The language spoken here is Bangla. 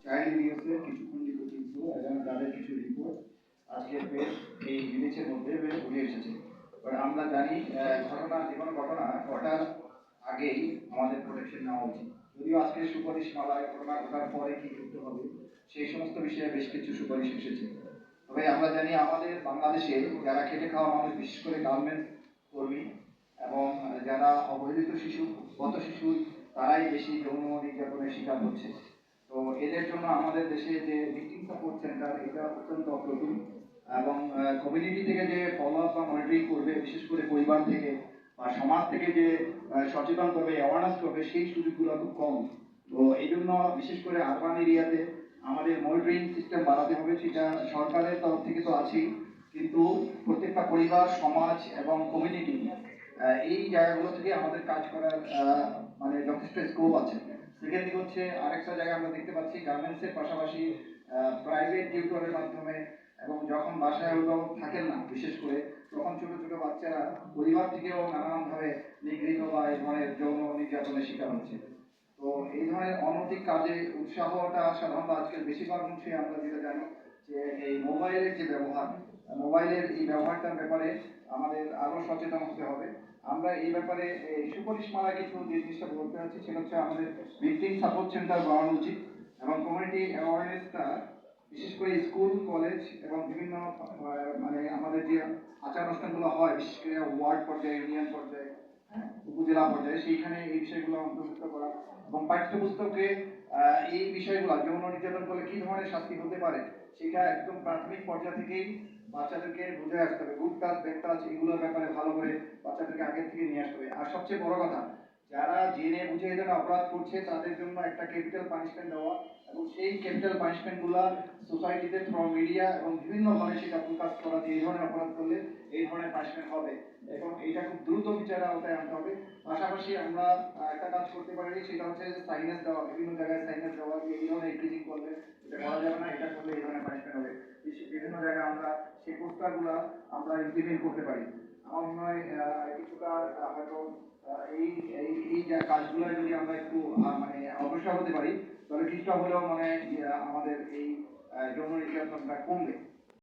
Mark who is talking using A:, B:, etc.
A: চাইল্ড এরিয়াসের কিছু খণ্ডিত চিত্র এবং তাদের কিছু রিপোর্ট আজকে এই জিনিসের মধ্যে উঠে এসেছে। আমরা জানি ঘটনা যে কোনো ঘটনা ঘটার আগেই আমাদের প্রোটেকশন নেওয়া উচিত। যদিও আজকে সুপারিশ মালায় ঘটনা ঘটার পরে কি করতে হবে সেই সমস্ত বিষয়ে বেশ কিছু সুপারিশ এসেছে। তবে আমরা জানি আমাদের বাংলাদেশে যারা খেটে খাওয়া মানুষ, বিশেষ করে গার্মেন্টস কর্মী এবং যারা অবহেলিত শিশু, গত শিশু, তারাই বেশি যৌন নির্যাতনের শিকার হচ্ছে। তো এদের জন্য আমাদের দেশে যে ভিকটিম সাপোর্ট সেন্টার, এটা অত্যন্ত অপ্রতুল এবং কমিউনিটি থেকে যে ফলো আপ বা মনিটরিং করবে, বিশেষ করে পরিবার থেকে বা সমাজ থেকে যে সচেতন করবে, অ্যাওয়ারনেস করবে, সেই সুযোগগুলো খুব কম। তো এই জন্য বিশেষ করে আরবান এরিয়াতে আমাদের মনিটরিং সিস্টেম বাড়াতে হবে। সেটা সরকারের তরফ থেকে তো আছেই, কিন্তু প্রত্যেকটা পরিবার, সমাজ এবং কমিউনিটি, এই জায়গাগুলো থেকে আমাদের কাজ করার মানে যথেষ্ট স্কোপ আছে। সেকেন্ড দিক হচ্ছে, আরেকটা জায়গায় আমরা দেখতে পাচ্ছি গার্মেন্টসের পাশাপাশি প্রাইভেট টিউটরের মাধ্যমে, এবং যখন বাসায় অভিভাবক থাকেন না বিশেষ করে, তখন ছোট ছোট বাচ্চারা পরিবার থেকেও নানানভাবে নিগৃহীত বা এই ধরনের যৌন নির্যাতনের শিকার হচ্ছে। তো এই ধরনের অনৈতিক কাজে উৎসাহটা সাধারণত আজকের বেশিরভাগ অংশে আমরা যেটা জানি যে এই মোবাইলের যে ব্যবহার, মোবাইলের এই ব্যবহারটার ব্যাপারে আমাদের আরো সচেতন হতে হবে। আমরা এই ব্যাপারে এই সুপারিশ মালা কিছু যে জিনিসটা বলতে চাচ্ছি সেটা হচ্ছে আমাদের ভিকটিম সাপোর্ট সেন্টার বাড়ানো উচিত এবং কমিউনিটি অ্যাওয়ারনেসটা বিশেষ করে স্কুল, কলেজ এবং বিভিন্ন মানে আমাদের যে আচার অনুষ্ঠানগুলো হয়, বিশেষ করে ওয়ার্ড পর্যায়ে, ইউনিয়ন পর্যায়ে, উপজেলা পর্যায়ে, সেইখানে এই বিষয়গুলো অন্তর্ভুক্ত করা এবং পাঠ্যপুস্তকে এই বিষয়গুলো, যৌন নির্যাতন করলে কি ধরনের শাস্তি হতে পারে সেটা একদম প্রাথমিক পর্যায় থেকেই বাচ্চাদেরকে বুঝে আসতে হবে। গুড টাচ, ব্যাড টাচ, এগুলোর ব্যাপারে ভালো করে বাচ্চাদেরকে আগের থেকে নিয়ে আসতে হবে। আর সবচেয়ে বড় কথা, যারা জেনে বুঝে এই ধরনের অপরাধ করছে তাদের জন্য একটা ক্যাপিটাল পানিশমেন্ট দেওয়া, এবং সেই ক্যাপিটাল পানিশমেন্ট গুলা সোসাইটিতে থ্রু মিডিয়া এবং বিভিন্নভাবে সেটা প্রকাশ করা যে এই ধরনের অপরাধ করলে এই ধরনের পানিশমেন্ট হবে, এবং এইটা খুব দ্রুত বিচারের আওতায় আনতে হবে। পাশাপাশি আমরা একটা কাজ করতে পারি, সেটা হচ্ছে সাইনেজ দেওয়া, বিভিন্ন জায়গায় সাইনেজ দেওয়া যে এই ধরনের টিচিং করলে এটা করা যাবে না, এটা করলে এই ধরনের পানিশমেন্ট হবে। বিভিন্ন জায়গায় আমরা সেই পোস্টারগুলো আমরা ইমপ্লিমেন্ট করতে পারি। আমার মনে হয় কিছুটা হয়তো এই এই এই কাজগুলো যদি আমরা একটু মানে অগ্রসর হতে পারি, তাহলে কিছুটা হলেও মানে আমাদের এই যৌন নির্যাতনটা কমবে।